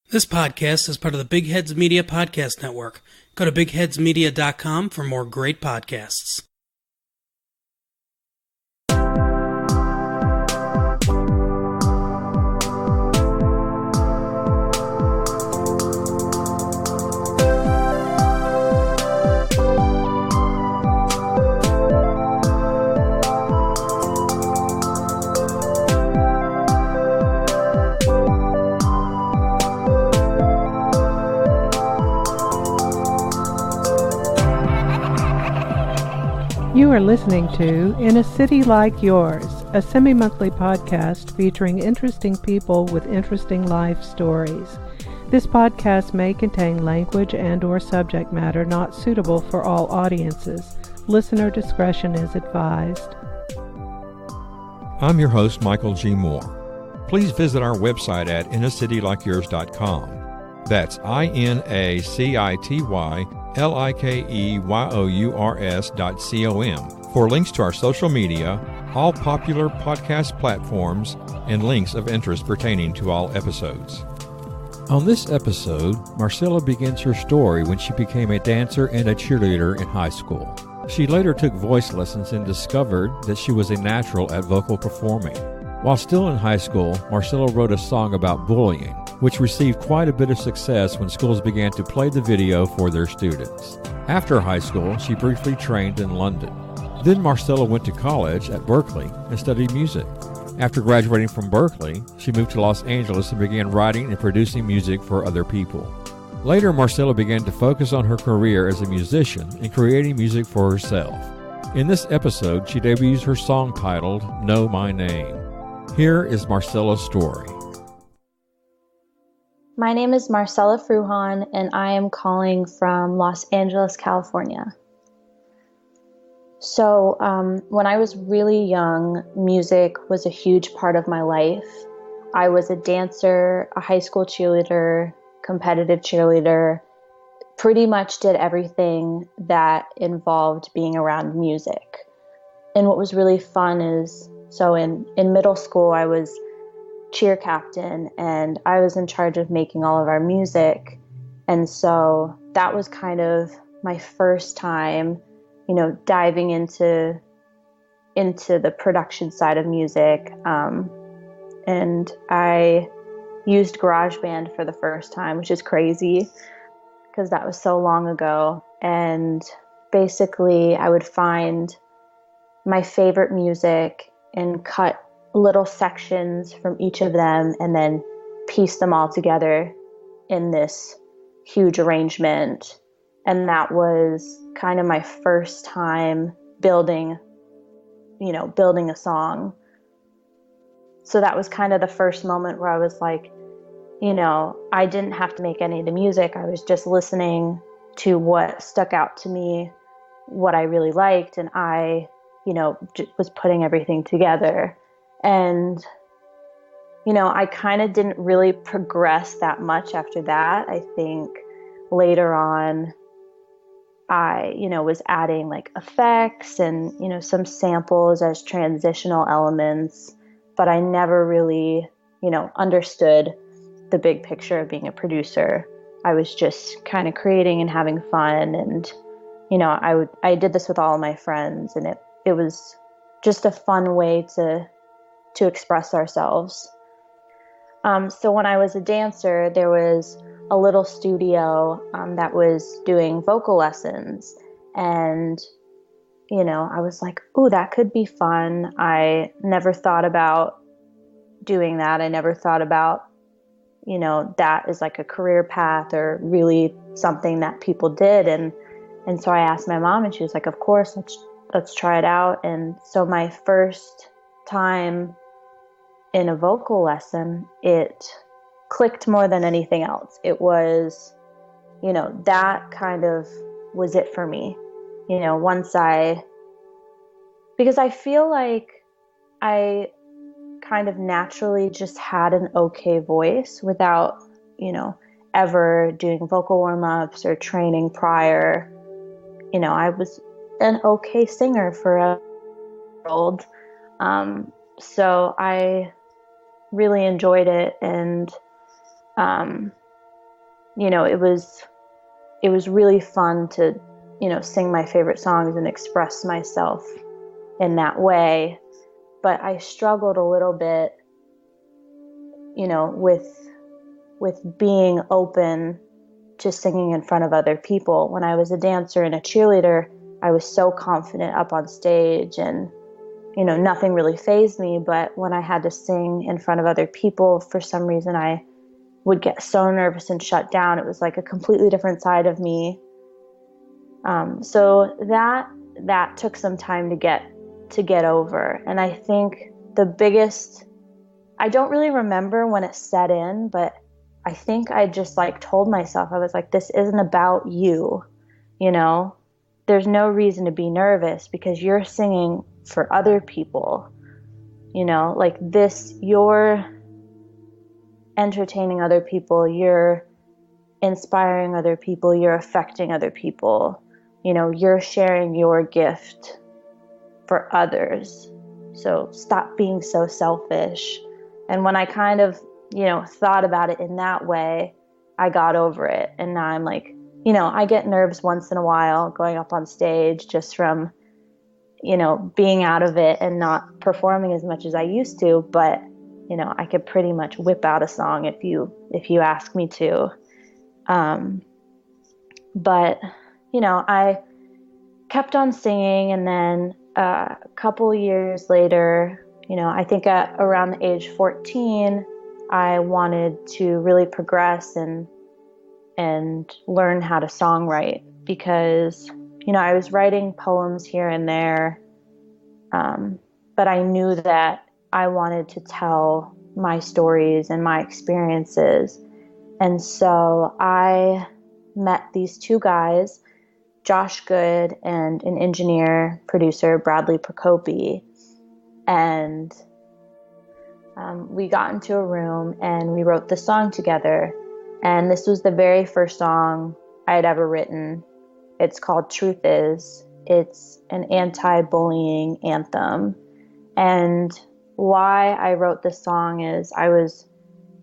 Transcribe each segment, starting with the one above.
This podcast is part of the Big Heads Media Podcast Network. Go to bigheadsmedia.com for more great podcasts. You are listening to In a City Like Yours, a semi-monthly podcast featuring interesting people with interesting life stories. This podcast may contain language and/or subject matter not suitable for all audiences. Listener discretion is advised. I'm your host, Michael G. Moore. Please visit our website at inacitylikeyours.com. That's INACITYLIKEYOURS.com for links to our social media, all popular podcast platforms, and links of interest pertaining to all episodes. On this episode, Marcella begins her story when she became a dancer and a cheerleader in high school. She later took voice lessons and discovered that she was a natural at vocal performing. While still in high school, Marcella wrote a song about bullying, which received quite a bit of success when schools began to play the video for their students. After high school, she briefly trained in London. Then Marcella went to college at Berkley and studied music. After graduating from Berkeley, she moved to Los Angeles and began writing and producing music for other people. Later, Marcella began to focus on her career as a musician and creating music for herself. In this episode, she debuts her song titled Know My Name. Here is Marcella's story. My name is Marcella Fruhan, and I am calling from Los Angeles, California. So when I was really young, music was a huge part of my life. I was a dancer, a high school cheerleader, competitive cheerleader, pretty much did everything that involved being around music. And what was really fun is, so in middle school, I was cheer captain and I was in charge of making all of our music. And so that was kind of my first time, diving into the production side of music. And I used GarageBand for the first time, which is crazy because that was so long ago. And basically I would find my favorite music and cut little sections from each of them and then piece them all together in this huge arrangement. And that was kind of my first time building a song. So that was kind of the first moment where I was like, I didn't have to make any of the music. I was just listening to what stuck out to me, what I really liked, and I, was putting everything together. And, I kind of didn't really progress that much after that. I think later on, I, was adding like effects and, some samples as transitional elements, but I never really, understood the big picture of being a producer. I was just kind of creating and having fun. And, I did this with all of my friends, and it was just a fun way to express ourselves. So when I was a dancer, there was a little studio that was doing vocal lessons. And, I was like, ooh, that could be fun. I never thought about doing that. I never thought about, that as like a career path or really something that people did. And so I asked my mom, and she was like, of course, let's try it out. And so my first time in a vocal lesson, it clicked more than anything else. It was, that kind of was it for me. Because I feel like I kind of naturally just had an okay voice without, ever doing vocal warm-ups or training prior. I was an okay singer for a year-old. So I really enjoyed it. And it was really fun to, sing my favorite songs and express myself in that way. But I struggled a little bit, with being open to singing in front of other people. When I was a dancer and a cheerleader, I was so confident up on stage and, nothing really fazed me. But when I had to sing in front of other people, for some reason, I would get so nervous and shut down. It was like a completely different side of me. So that took some time to get over. And I think the biggest, I don't really remember when it set in, but I think I just told myself, I was like, this isn't about you, there's no reason to be nervous because you're singing for other people, you're entertaining other people, you're inspiring other people, you're affecting other people, you're sharing your gift for others. So stop being so selfish. And when I kind of, thought about it in that way, I got over it. And now I'm like, I get nerves once in a while going up on stage just from, being out of it and not performing as much as I used to. But, I could pretty much whip out a song if you ask me to. But, I kept on singing. And then a couple years later, I think at around the age 14, I wanted to really progress and learn how to songwrite because, I was writing poems here and there, but I knew that I wanted to tell my stories and my experiences. And so I met these two guys, Josh Good and an engineer, producer, Bradley Procopi. And we got into a room and we wrote the song together. And this was the very first song I had ever written. It's called Truth Is. It's an anti-bullying anthem. And why I wrote this song is I was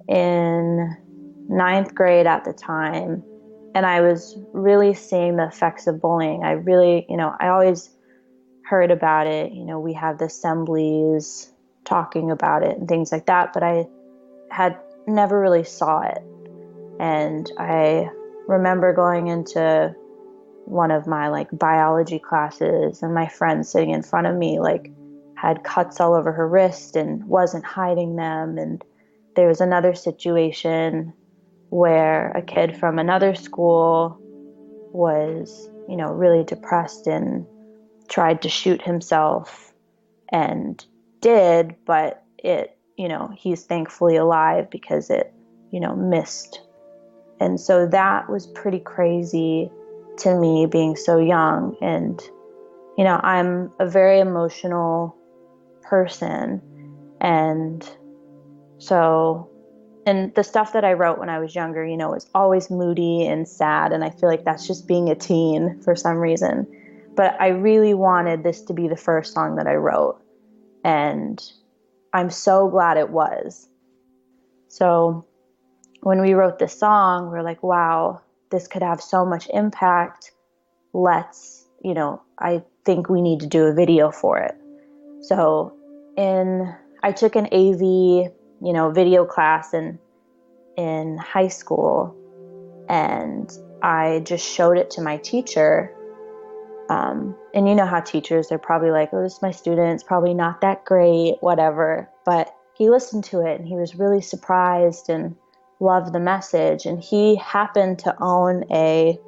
in 9th grade at the time, and I was really seeing the effects of bullying. I really, I always heard about it. We have the assemblies talking about it and things like that, but I had never really saw it. And I remember going into one of my biology classes and my friend sitting in front of me had cuts all over her wrist and wasn't hiding them. And there was another situation where a kid from another school was, really depressed and tried to shoot himself and did, but it, he's thankfully alive because it, missed. And so that was pretty crazy to me being so young. And, I'm a very emotional person. And so, and the stuff that I wrote when I was younger, was always moody and sad. And I feel like that's just being a teen for some reason. But I really wanted this to be the first song that I wrote. And I'm so glad it was. So when we wrote this song, we're like, wow, this could have so much impact. Let's, I think we need to do a video for it. So I took an AV, video class in high school, and I just showed it to my teacher. And you know how teachers, they're probably like, oh, this is my student, it's probably not that great, whatever. But he listened to it and he was really surprised and loved the message. And he happened to own a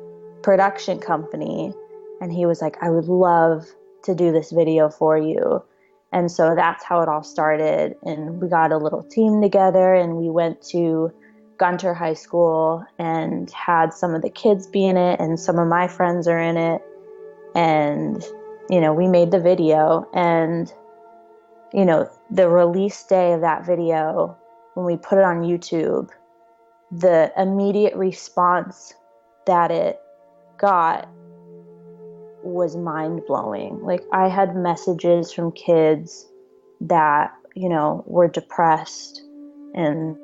production company. And he was like, I would love to do this video for you. And so that's how it all started. And we got a little team together and we went to Gunter High School and had some of the kids be in it, and some of my friends are in it. And, we made the video. And, the release day of that video, when we put it on YouTube, the immediate response that it got was mind-blowing. I had messages from kids that, were depressed and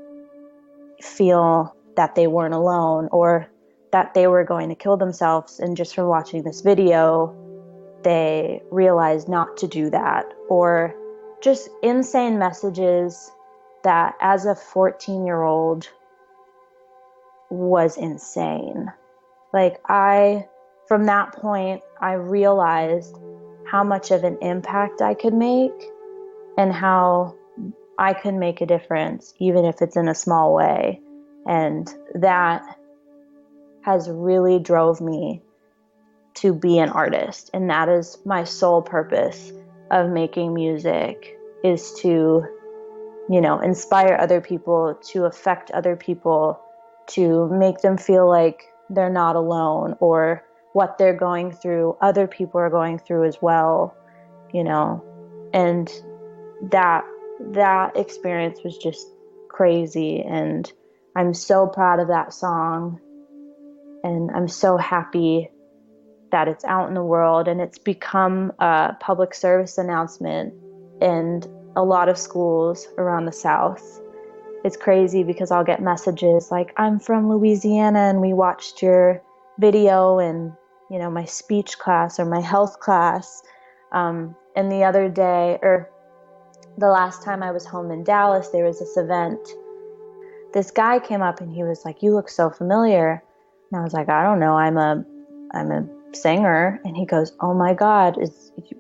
feel that they weren't alone, or that they were going to kill themselves. And just from watching this video, they realized not to do that, or just insane messages that as a 14-year-old was insane. Like from that point, I realized how much of an impact I could make and how I could make a difference, even if it's in a small way. And that has really drove me to be an artist. And that is my sole purpose of making music, is to, inspire other people, to affect other people, to make them feel like they're not alone, or what they're going through, other people are going through as well, and that experience was just crazy. And I'm so proud of that song, and I'm so happy that it's out in the world, and it's become a public service announcement in a lot of schools around the South. It's crazy because I'll get messages like, I'm from Louisiana and we watched your video in, my speech class or my health class. And the other day, or the last time I was home in Dallas, there was this event. This guy came up and he was like, you look so familiar. And I was like, I don't know, I'm a singer. And he goes, oh my God,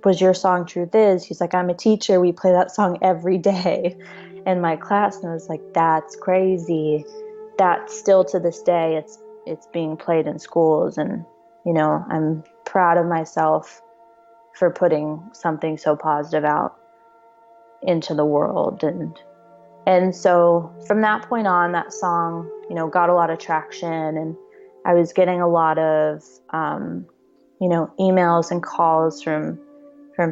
was your song Truth Is? He's like, I'm a teacher, we play that song every day in my class. And I was like, that's crazy. That still to this day, it's being played in schools. And, I'm proud of myself for putting something so positive out into the world. And so from that point on, that song, got a lot of traction, and I was getting a lot of, emails and calls from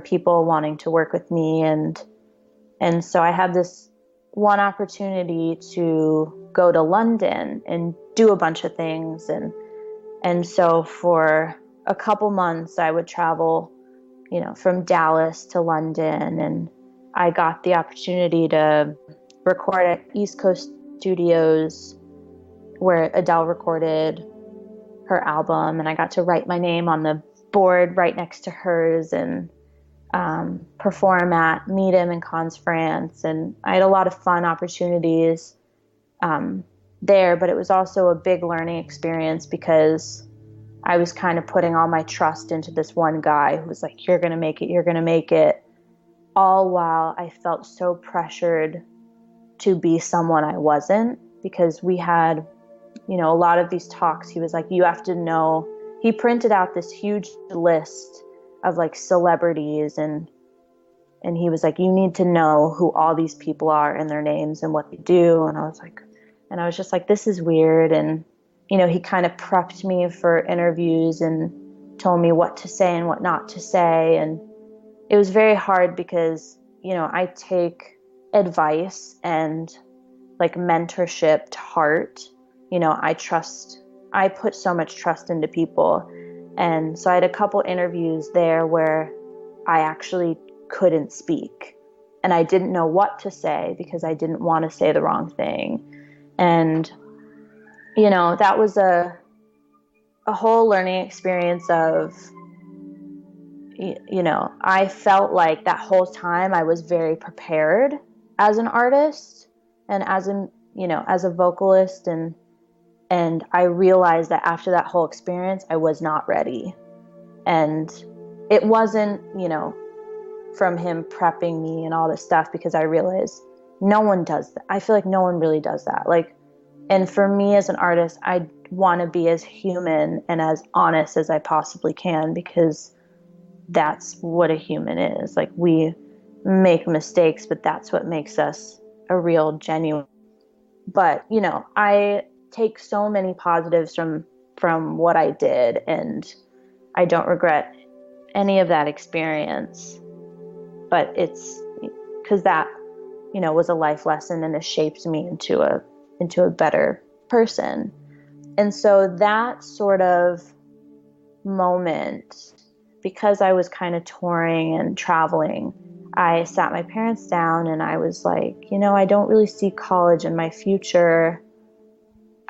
people wanting to work with me. And so I had this one opportunity to go to London and do a bunch of things. And so for a couple months I would travel, from Dallas to London, and I got the opportunity to record at East Coast Studios where Adele recorded her album, and I got to write my name on the board right next to hers, and perform at Meetum in Cons, France. And I had a lot of fun opportunities there, but it was also a big learning experience because I was kind of putting all my trust into this one guy who was like, you're going to make it, all while I felt so pressured to be someone I wasn't, because we had, a lot of these talks. He was like, you have to know, he printed out this huge list of like celebrities, and he was like, you need to know who all these people are and their names and what they do. And I was just like, this is weird. And, he kind of prepped me for interviews and told me what to say and what not to say. And it was very hard because, I take advice and like mentorship to heart. I put so much trust into people. And so I had a couple interviews there where I actually couldn't speak, and I didn't know what to say because I didn't want to say the wrong thing. And, that was a whole learning experience of, I felt like that whole time I was very prepared as an artist and as a vocalist. And I realized that after that whole experience, I was not ready. And it wasn't, from him prepping me and all this stuff, because I realized no one does that. I feel like no one really does that. And for me as an artist, I want to be as human and as honest as I possibly can, because that's what a human is. Like, we make mistakes, but that's what makes us a real, genuine. But, I take so many positives from what I did, and I don't regret any of that experience. But it's because that, was a life lesson, and it shaped me into a better person. And so that sort of moment, because I was kind of touring and traveling, I sat my parents down and I was like, I don't really see college in my future.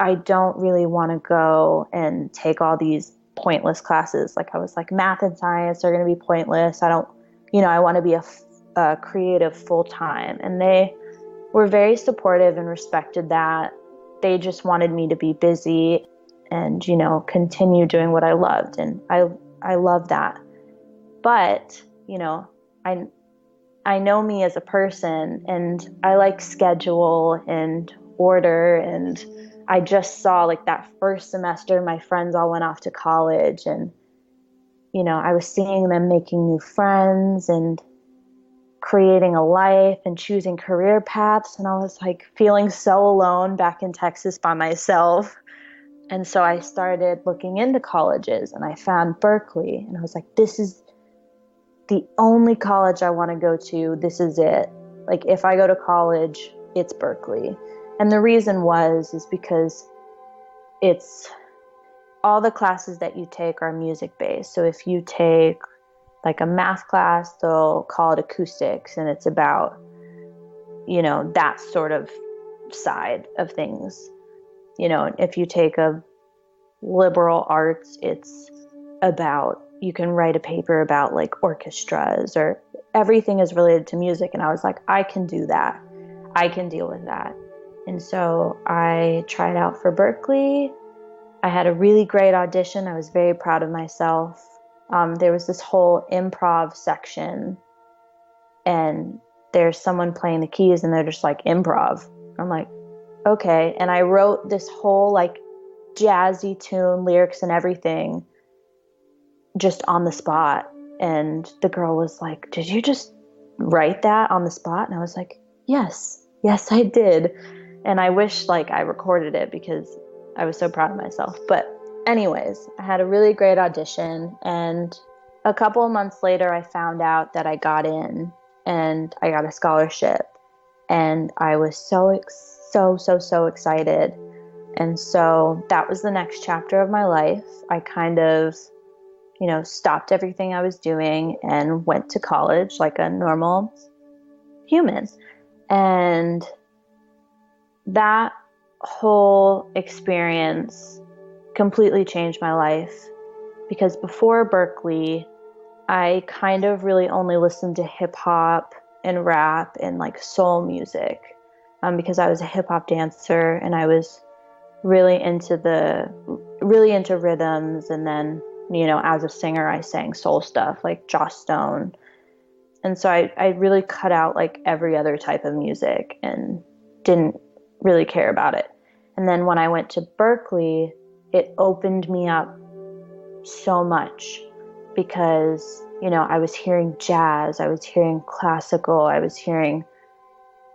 I don't really want to go and take all these pointless classes. Like I was like, math and science are going to be pointless. I don't, I want to be a creative full time. And they were very supportive and respected that. They just wanted me to be busy and, continue doing what I loved. And I love that. But, I know me as a person, and I like schedule and order. And I just saw like that first semester, my friends all went off to college, and, I was seeing them making new friends and creating a life and choosing career paths. And I was like feeling so alone back in Texas by myself. And so I started looking into colleges, and I found Berkeley, and I was like, this is the only college I want to go to. This is it. Like if I go to college, it's Berkeley. And the reason is because it's all the classes that you take are music based. So if you take like a math class, they'll call it acoustics, and it's about, that sort of side of things. If you take a liberal arts, it's about, you can write a paper about like orchestras, or everything is related to music. And I was like, I can do that. I can deal with that. And so I tried out for Berkeley. I had a really great audition. I was very proud of myself. There was this whole improv section, and there's someone playing the keys, and they're just like, improv. I'm like, okay. And I wrote this whole like jazzy tune, lyrics and everything, just on the spot. And the girl was like, did you just write that on the spot? And I was like, yes, I did. And I wish like I recorded it because I was so proud of myself. But anyways, I had a really great audition, and a couple of months later I found out that I got in, and I got a scholarship, and I was so excited. And so that was the next chapter of my life. I kind of, stopped everything I was doing and went to college like a normal human. And that whole experience completely changed my life, because before Berkeley, I kind of really only listened to hip hop and rap and like soul music, because I was a hip hop dancer, and I was really into rhythms. And then, as a singer, I sang soul stuff like Joss Stone. And so I really cut out like every other type of music and didn't really care about it. And then when I went to Berkeley, it opened me up so much, because, I was hearing jazz, I was hearing classical, I was hearing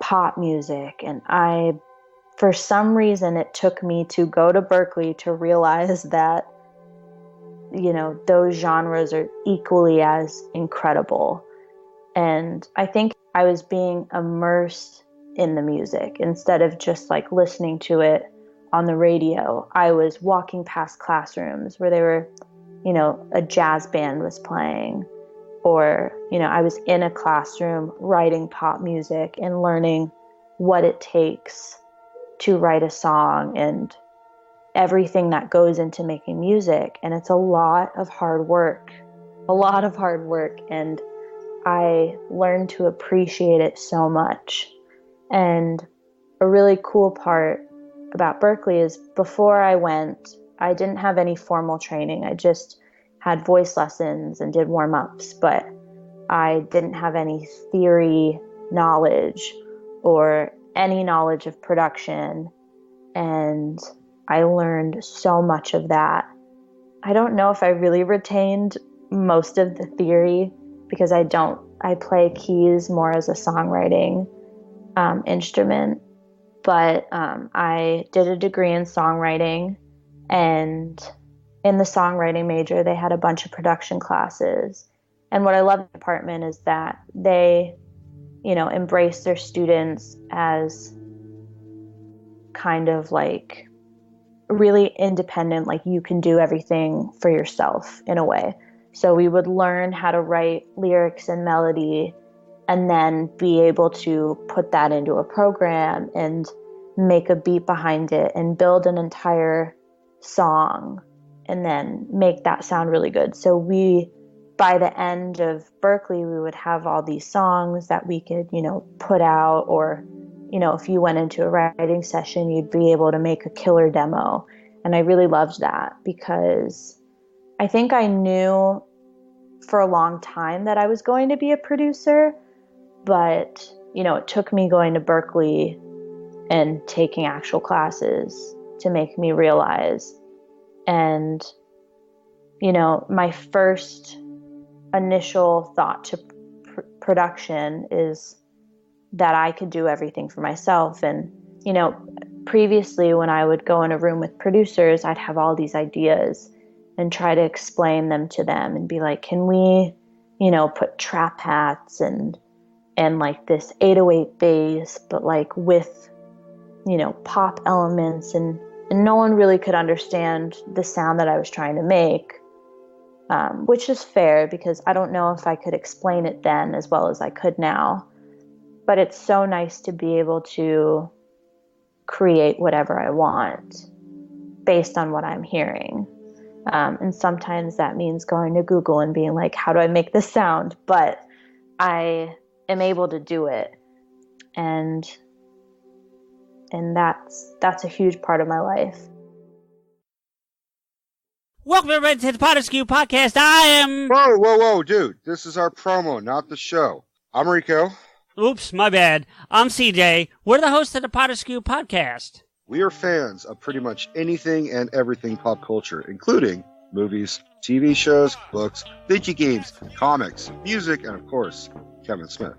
pop music. And for some reason, it took me to go to Berkeley to realize that, those genres are equally as incredible. And I think I was being immersed in the music instead of just like listening to it on the radio. I was walking past classrooms where they were, a jazz band was playing, or, I was in a classroom writing pop music and learning what it takes to write a song and everything that goes into making music. And it's a lot of hard work. And I learned to appreciate it so much. And a really cool part about Berkeley is before I went, I didn't have any formal training. I just had voice lessons and did warm-ups, but I didn't have any theory knowledge or any knowledge of production. And I learned so much of that. I don't know if I really retained most of the theory, because I play keys more as a songwriting instrument. But I did a degree in songwriting, and in the songwriting major, they had a bunch of production classes. And what I love in the department is that they, embrace their students as kind of like really independent, like you can do everything for yourself in a way. So we would learn how to write lyrics and melody, and then be able to put that into a program and make a beat behind it and build an entire song and then make that sound really good. So by the end of Berkley, we would have all these songs that we could, put out, or, if you went into a writing session, you'd be able to make a killer demo. And I really loved that because I think I knew for a long time that I was going to be a producer, but, it took me going to Berkeley and taking actual classes to make me realize. And, my first initial thought to production is that I could do everything for myself. And, previously when I would go in a room with producers, I'd have all these ideas and try to explain them to them and be like, can we, put trap hats and like this 808 bass, but like with, pop elements, and no one really could understand the sound that I was trying to make, which is fair because I don't know if I could explain it then as well as I could now. But it's so nice to be able to create whatever I want based on what I'm hearing. And sometimes that means going to Google and being like, how do I make this sound? But I am able to do it. And that's a huge part of my life. Welcome everybody to the Potterskew Podcast. I am... Whoa, dude. This is our promo, not the show. I'm Rico. Oops, my bad. I'm CJ. We're the hosts of the Potterskew Podcast. We are fans of pretty much anything and everything pop culture, including movies, TV shows, books, video games, comics, music, and of course, Kevin Smith.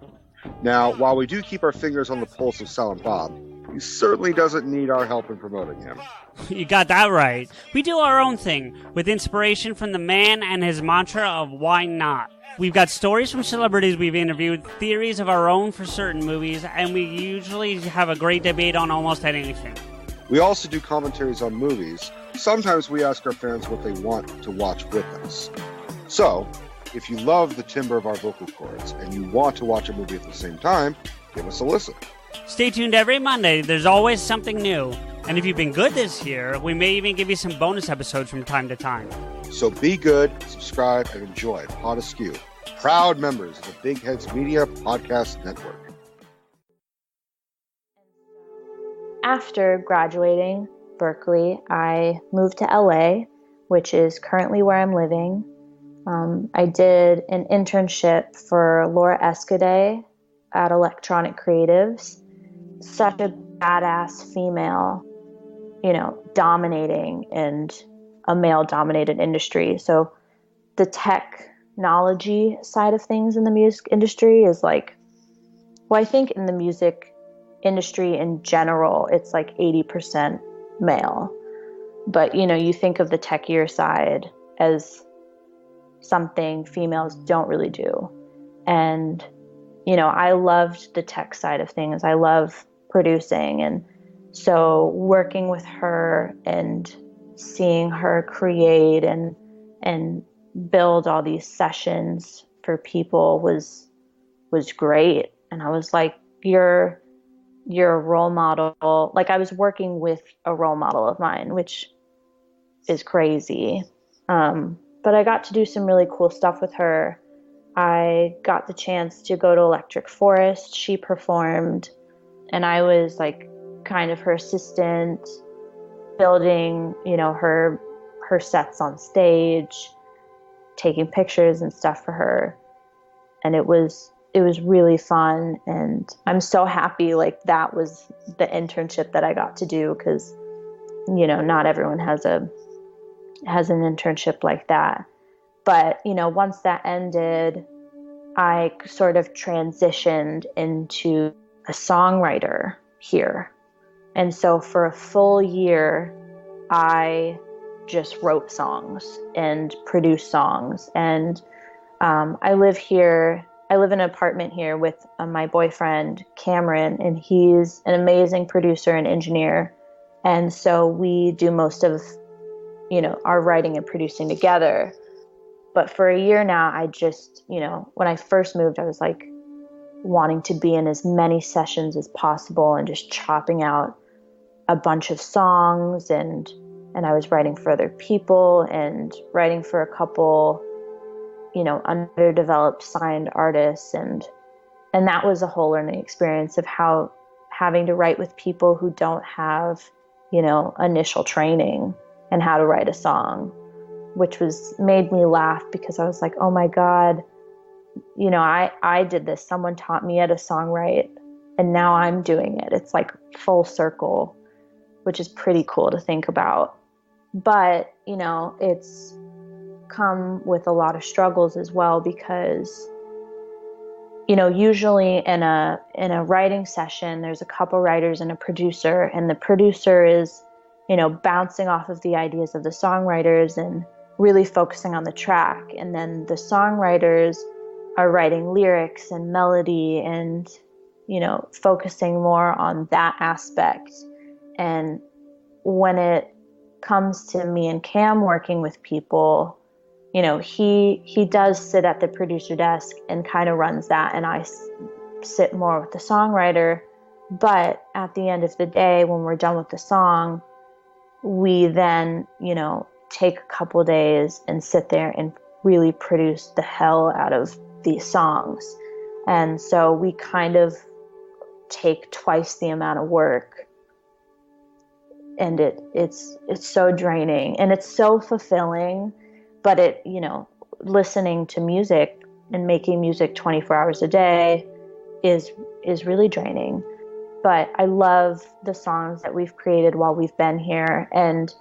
Now, while we do keep our fingers on the pulse of Silent Bob, he certainly doesn't need our help in promoting him. You got that right. We do our own thing, with inspiration from the man and his mantra of why not. We've got stories from celebrities we've interviewed, theories of our own for certain movies, and we usually have a great debate on almost anything. We also do commentaries on movies. Sometimes we ask our fans what they want to watch with us. So, if you love the timbre of our vocal cords and you want to watch a movie at the same time, give us a listen. Stay tuned every Monday. There's always something new. And if you've been good this year, we may even give you some bonus episodes from time to time. So be good, subscribe, and enjoy Potterskew, proud members of the Big Heads Media Podcast Network. After graduating Berkeley, I moved to LA, which is currently where I'm living. I did an internship for Laura Escudé at Electronic Creatives. Such a badass female, dominating in a male-dominated industry. So the technology side of things in the music industry is I think in the music industry in general, it's like 80% male. But, you think of the techier side as something females don't really do. And I loved the tech side of things. I love producing. And so working with her and seeing her create and build all these sessions for people was great. And I was like, you're a role model. Like I was working with a role model of mine, which is crazy. But I got to do some really cool stuff with her. I got the chance to go to Electric Forest. She performed, and I was kind of her assistant, building, her sets on stage, taking pictures and stuff for her. And it was really fun. And I'm so happy that was the internship that I got to do, because, not everyone has an internship like that. But, once that ended, I sort of transitioned into a songwriter here. And so for a full year, I just wrote songs and produced songs. And I live in an apartment here with my boyfriend, Cameron, and he's an amazing producer and engineer. And so we do most of, our writing and producing together. But for a year now, I just, when I first moved, I was wanting to be in as many sessions as possible and just chopping out a bunch of songs, and I was writing for other people and writing for a couple, underdeveloped signed artists. And that was a whole learning experience of how having to write with people who don't have, initial training and how to write a song, which made me laugh because I was like, oh my God, I did this. Someone taught me how to songwrite and now I'm doing it. It's like full circle, which is pretty cool to think about. But, it's come with a lot of struggles as well because, usually in a writing session, there's a couple writers and a producer, and the producer is, bouncing off of the ideas of the songwriters and really focusing on the track. And then the songwriters are writing lyrics and melody and, focusing more on that aspect. And when it comes to me and Cam working with people, he does sit at the producer desk and kind of runs that, and I sit more with the songwriter. But at the end of the day, when we're done with the song, we then, take a couple days and sit there and really produce the hell out of these songs. And so we kind of take twice the amount of work, and it's so draining and it's so fulfilling. But it, listening to music and making music 24 hours a day is really draining. But I love the songs that we've created while we've been here. And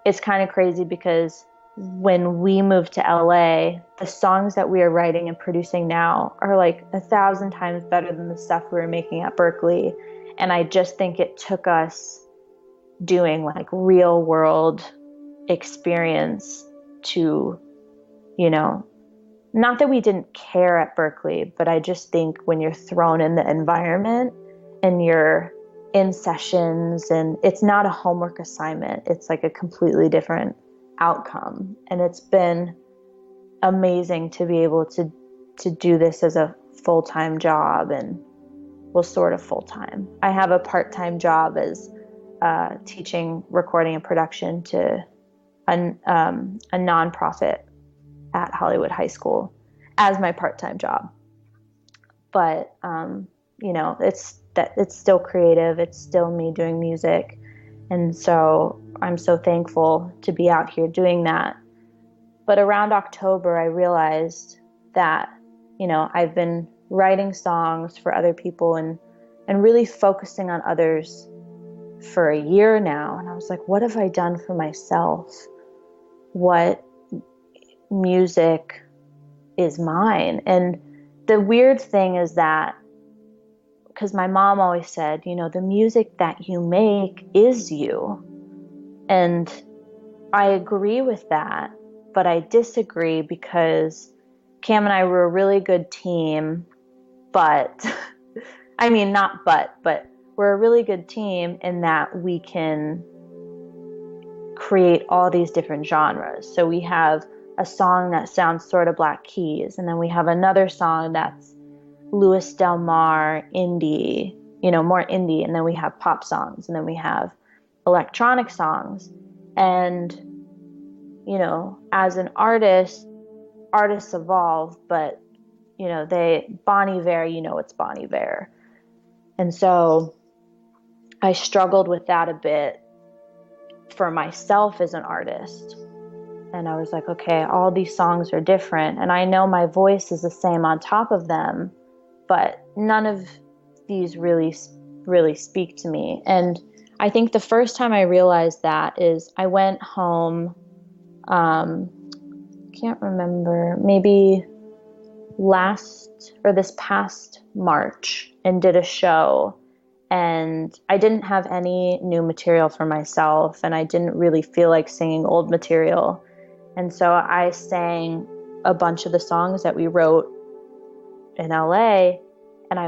it's kind of crazy because when we moved to LA, the songs that we are writing and producing now are like 1,000 times better than the stuff we were making at Berkley. And I just think it took us doing like real world experience to, not that we didn't care at Berkley, but I just think when you're thrown in the environment and you're in sessions and it's not a homework assignment, it's like a completely different outcome. And it's been amazing to be able to do this as a full-time job, and well, sort of full-time. I have a part-time job as teaching recording and production to a nonprofit at Hollywood High School as my part-time job. But, it's still creative. It's still me doing music. And so I'm so thankful to be out here doing that. But around October, I realized that, I've been writing songs for other people and really focusing on others for a year now. And I was like, what have I done for myself? What music is mine? And the weird thing is that, because my mom always said, the music that you make is you. And I agree with that, but I disagree because Cam and I were a really good team, but we're a really good team in that we can create all these different genres. So we have a song that sounds sort of Black Keys, and then we have another song that's Louis Del Mar, indie, more indie, and then we have pop songs, and then we have electronic songs. And, as an artist, artists evolve, but, Bon Iver, it's Bon Iver. And so I struggled with that a bit for myself as an artist. And I was like, okay, all these songs are different, and I know my voice is the same on top of them, but none of these really speak to me. And I think the first time I realized that is I went home, can't remember, maybe this past March, and did a show, and I didn't have any new material for myself, and I didn't really feel like singing old material. And so I sang a bunch of the songs that we wrote in LA, and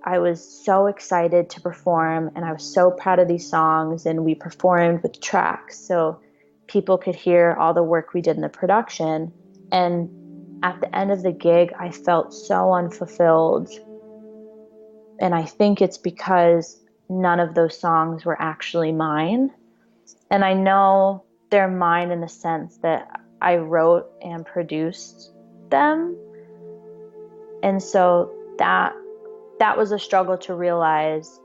I was so excited to perform, and I was so proud of these songs, and we performed with tracks so people could hear all the work we did in the production. And at the end of the gig, I felt so unfulfilled. And I think it's because none of those songs were actually mine. And I know they're mine in the sense that I wrote and produced them. And so that was a struggle to realize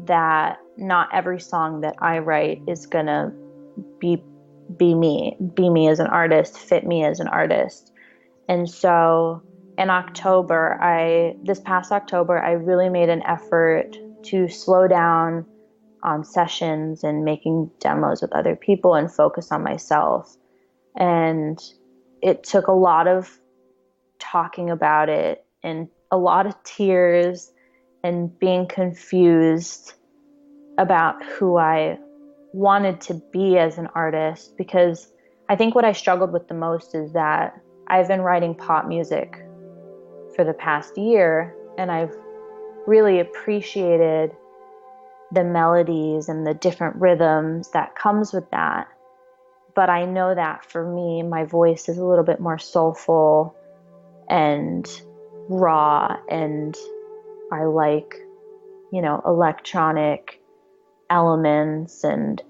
that not every song that I write is gonna be me as an artist, fit me as an artist. And so in this past October, I really made an effort to slow down on sessions and making demos with other people and focus on myself. And it took a lot of talking about it and a lot of tears and being confused about who I wanted to be as an artist, because I think what I struggled with the most is that I've been writing pop music for the past year, and I've really appreciated the melodies and the different rhythms that comes with that. But I know that for me, my voice is a little bit more soulful and raw, and I like, electronic elements, and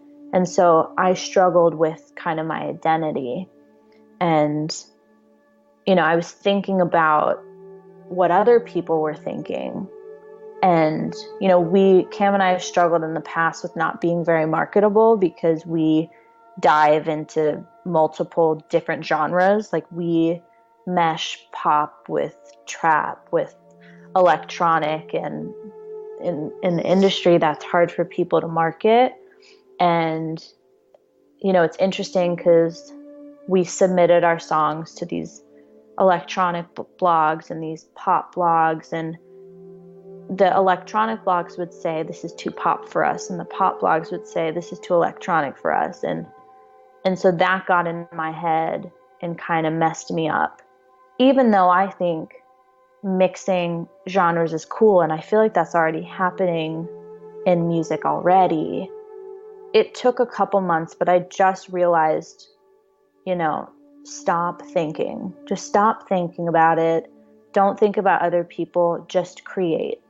so I struggled with kind of my identity. And I was thinking about what other people were thinking. And Cam and I have struggled in the past with not being very marketable because we dive into multiple different genres. Like, we mesh pop with trap with electronic, and in the industry that's hard for people to market. And it's interesting because we submitted our songs to these electronic blogs and these pop blogs, and the electronic blogs would say this is too pop for us, and the pop blogs would say this is too electronic for us. And so that got in my head and kind of messed me up, even though I think mixing genres is cool, and I feel like that's already happening in music already. It took a couple months, but I just realized, stop thinking. Just stop thinking about it. Don't think about other people. Just create.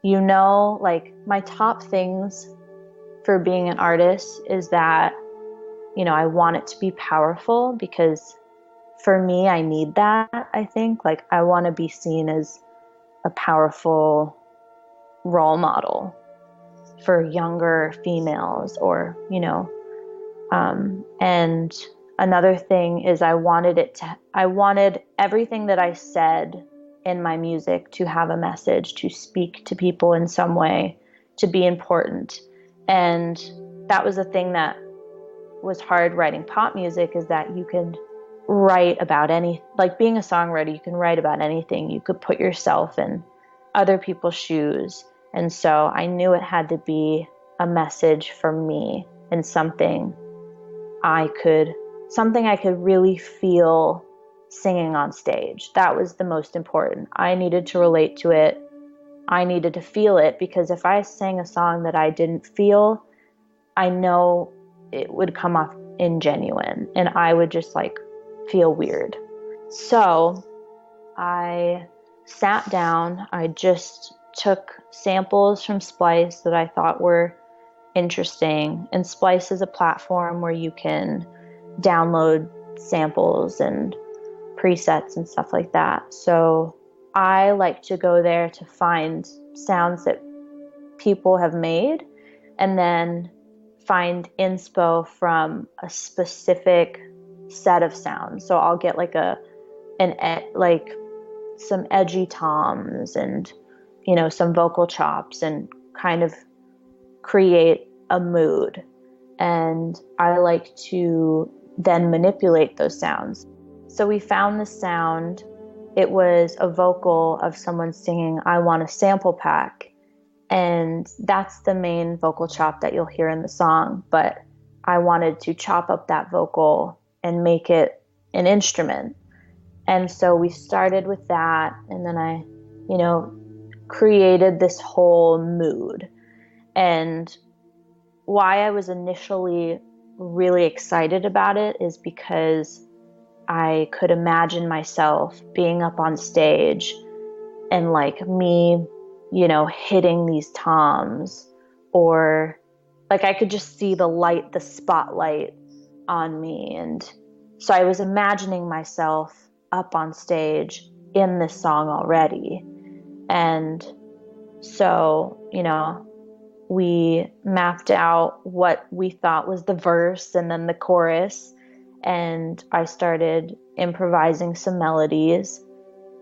Like, my top things for being an artist is that, I want it to be powerful, because for me, I need that, I think. Like, I want to be seen as a powerful role model for younger females, or, and another thing is I wanted everything that I said in my music to have a message, to speak to people in some way, to be important. And that was the thing that was hard writing pop music, is that you could write about like being a songwriter, you can write about anything. You could put yourself in other people's shoes. And so I knew it had to be a message for me, and something I could really feel singing on stage. That was the most important. I needed to relate to it. I needed to feel it, because if I sang a song that I didn't feel, I know it would come off ingenuine, and I would just feel weird. So I sat down. I just took samples from Splice that I thought were interesting. And Splice is a platform where you can download samples and presets and stuff like that. So I like to go there to find sounds that people have made, and then find inspo from a specific set of sounds. So I'll get some edgy toms and some vocal chops, and kind of create a mood. And I like to then manipulate those sounds. So we found this sound. It was a vocal of someone singing "I Want a Sample Pack," and that's the main vocal chop that you'll hear in the song. But I wanted to chop up that vocal and make it an instrument. And so we started with that, and then I, created this whole mood. And why I was initially really excited about it is because I could imagine myself being up on stage and me, hitting these toms or like I could just see the light, the spotlight on me. And so I was imagining myself up on stage in this song already. And so, we mapped out what we thought was the verse and then the chorus. And I started improvising some melodies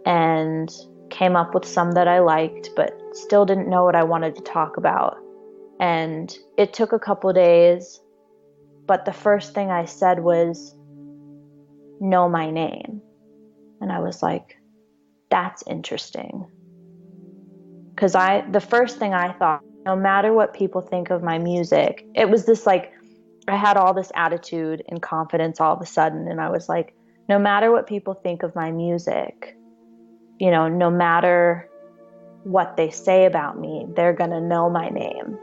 and came up with some that I liked, but still didn't know what I wanted to talk about. And it took a couple days, but the first thing I said was, "Know my name." And I was like, that's interesting. Because the first thing I thought, no matter what people think of my music, it was this like, I had all this attitude and confidence all of a sudden. And I was like, no matter what people think of my music, no matter what they say about me, they're going to know my name.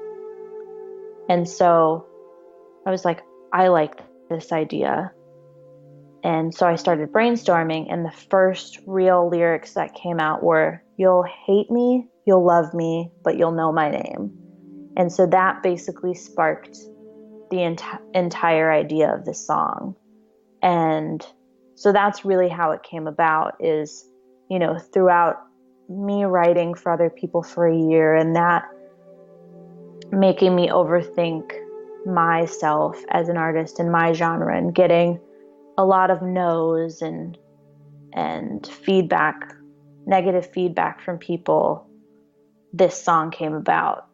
And so I was like, I like this idea. And so I started brainstorming, and the first real lyrics that came out were, "You'll hate me, you'll love me, but you'll know my name." And so that basically sparked the entire idea of this song. And so that's really how it came about, is, throughout me writing for other people for a year, and that making me overthink myself as an artist in my genre, and getting a lot of no's and feedback, negative feedback from people, this song came about.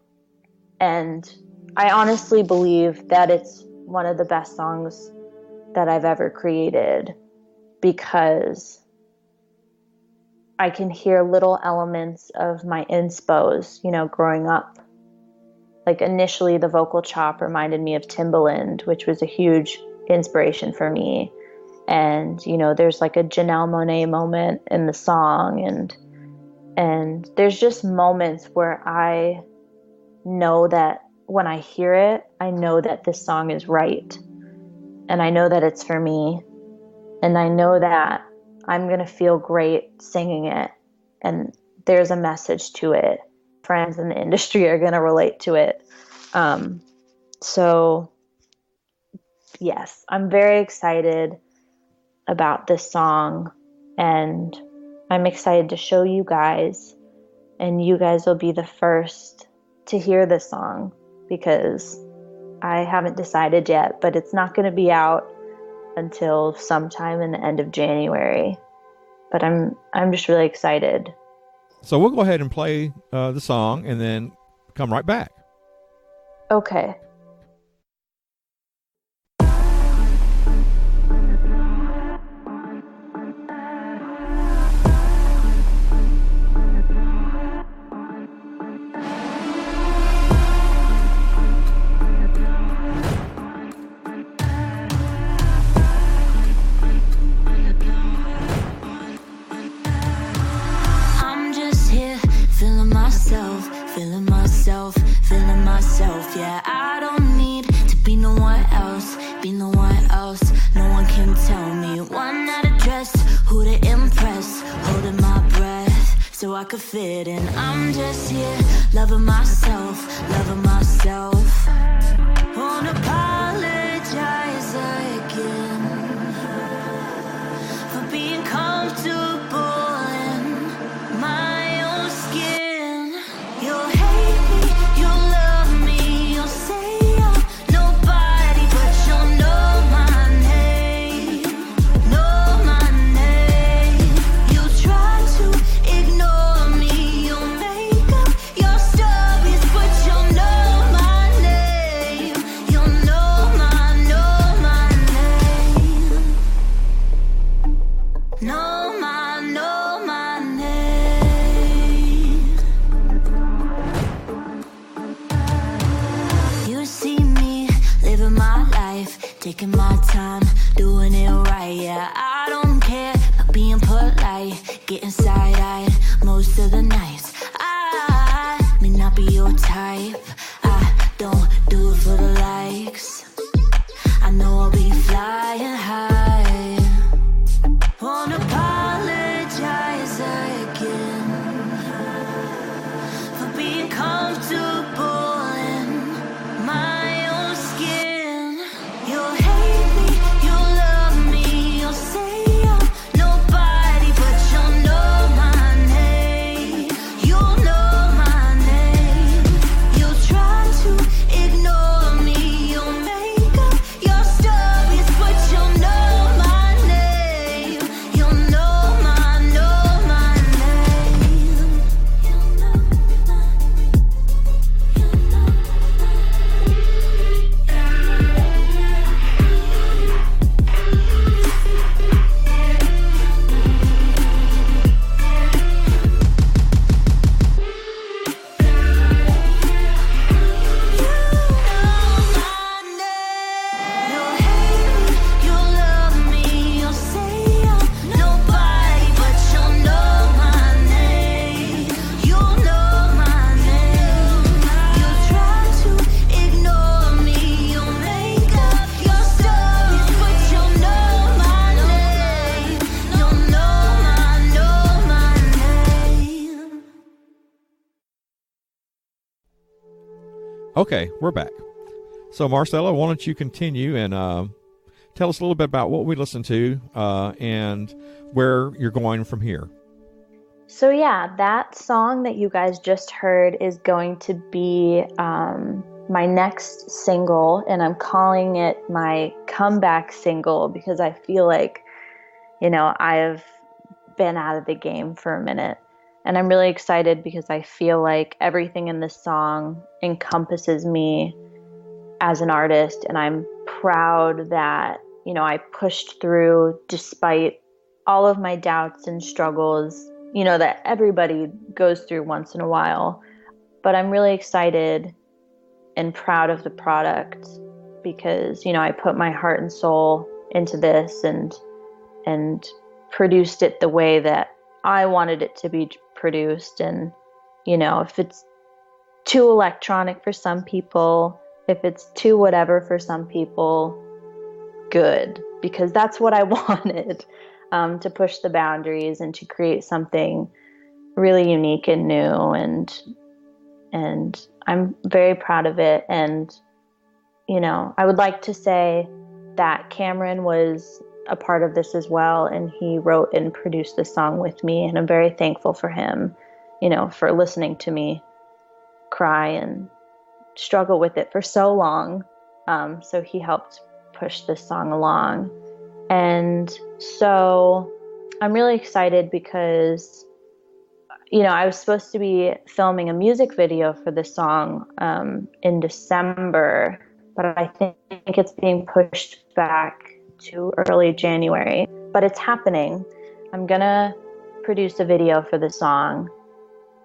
And I honestly believe that it's one of the best songs that I've ever created, because I can hear little elements of my inspos, growing up. Like initially the vocal chop reminded me of Timbaland, which was a huge inspiration for me. And, there's like a Janelle Monáe moment in the song, and there's just moments where I know that when I hear it, I know that this song is right. And I know that it's for me. And I know that I'm going to feel great singing it. And there's a message to it. Friends in the industry are going to relate to it. So yes, I'm very excited about this song, and I'm excited to show you guys, and you guys will be the first to hear this song, because I haven't decided yet, but it's not going to be out until sometime in the end of January. But I'm just really excited. So we'll go ahead and play the song and then come right back. Okay. Yeah, I don't need to be no one else, no one can tell me one how to dress, who to impress, holding my breath so I could fit in. I'm just here, loving myself, won't apologize again for being comfortable in my own skin. You'll hate me, you'll love me, you'll say I'm nobody, but you'll know my name, you try to ignore me, you'll make up your stories, but you'll know my name, you'll know my name, know my name. You see me living my life, taking my time, doing it right. Yeah, I don't care about being polite, getting side-eyed most of the nights. I may not be your type, I don't do it for the likes. I know I'll be flying high, won't apologize again for being comfortable in Okay, we're back. So, Marcella, why don't you continue and tell us a little bit about what we listened to and where you're going from here. So yeah, that song that you guys just heard is going to be my next single, and I'm calling it my comeback single because I feel like, I've been out of the game for a minute. And I'm really excited because I feel like everything in this song encompasses me as an artist, and I'm proud that, I pushed through despite all of my doubts and struggles, that everybody goes through once in a while. But I'm really excited and proud of the product because, I put my heart and soul into this and produced it the way that I wanted it to be produced. And, if it's too electronic for some people, if it's too whatever for some people, good, because that's what I wanted, to push the boundaries and to create something really unique and new. And I'm very proud of it. And, I would like to say that Cameron was a part of this as well, and he wrote and produced this song with me, and I'm very thankful for him, for listening to me cry and struggle with it for so long. So he helped push this song along. And so I'm really excited because, I was supposed to be filming a music video for this song in December, but I think it's being pushed back to early January. But it's happening. I'm gonna produce a video for the song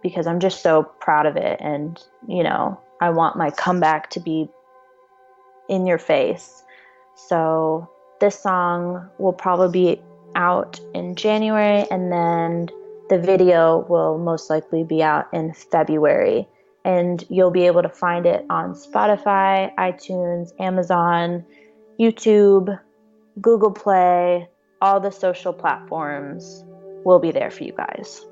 because I'm just so proud of it, and I want my comeback to be in your face. So this song will probably be out in January, and then the video will most likely be out in February. And you'll be able to find it on Spotify, iTunes, Amazon, YouTube, Google Play, all the social platforms will be there for you guys.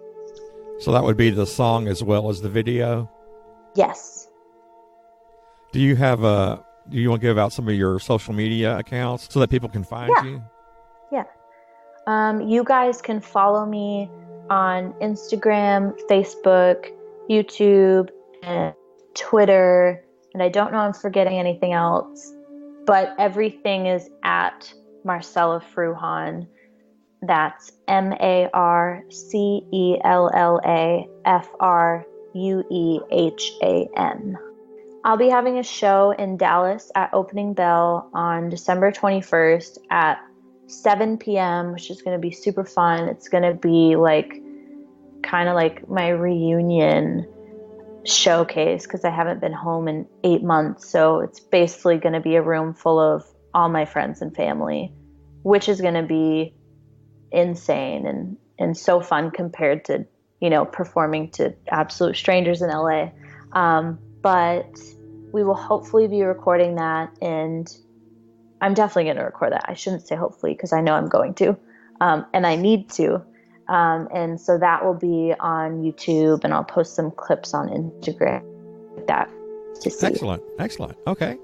So that would be the song as well as the video? Yes. Do you want to give out some of your social media accounts so that people can find you? Yeah. You guys can follow me on Instagram, Facebook, YouTube, and Twitter. And I don't know if I'm forgetting anything else, but everything is at Marcella Fruhan. That's MarcellaFruhan. I'll be having a show in Dallas at Opening Bell on December 21st at 7 p.m., which is going to be super fun. It's going to be kind of like my reunion showcase because I haven't been home in 8 months. So it's basically going to be a room full of all my friends and family, which is going to be insane and so fun compared to, performing to absolute strangers in LA. But we will hopefully be recording that, and I'm definitely going to record that. I shouldn't say hopefully because I know I'm going to, and I need to. And so that will be on YouTube, and I'll post some clips on Instagram like that to see. Excellent. Okay.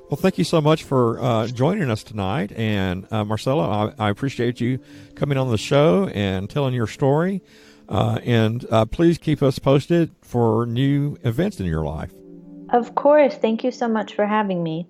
Well, thank you so much for joining us tonight. And Marcella, I appreciate you coming on the show and telling your story. And please keep us posted for new events in your life. Of course. Thank you so much for having me.